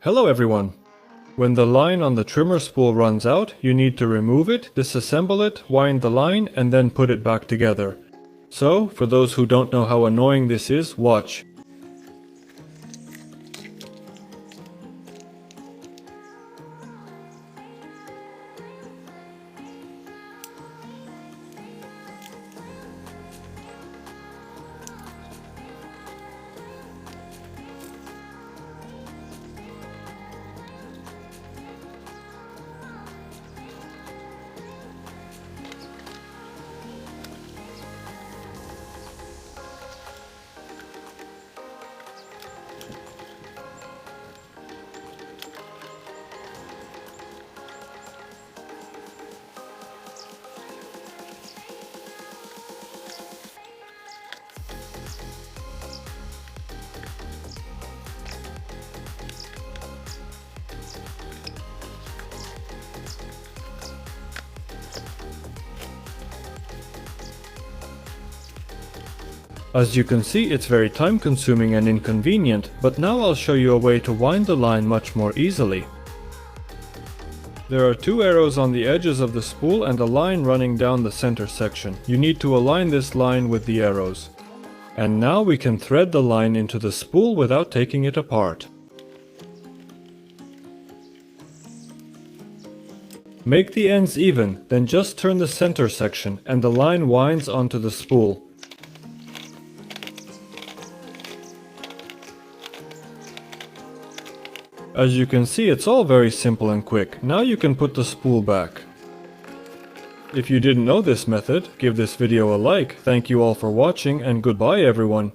Hello everyone! When the line on the trimmer spool runs out, you need to remove it, disassemble it, wind the line, and then put it back together. So, for those who don't know how annoying this is, watch. As you can see, it's very time consuming and inconvenient, but now I'll show you a way to wind the line much more easily. There are two arrows on the edges of the spool and a line running down the center section. You need to align this line with the arrows. And now we can thread the line into the spool without taking it apart. Make the ends even, then just turn the center section and the line winds onto the spool. As you can see, it's all very simple and quick. Now you can put the spool back. If you didn't know this method, give this video a like. Thank you all for watching and goodbye everyone.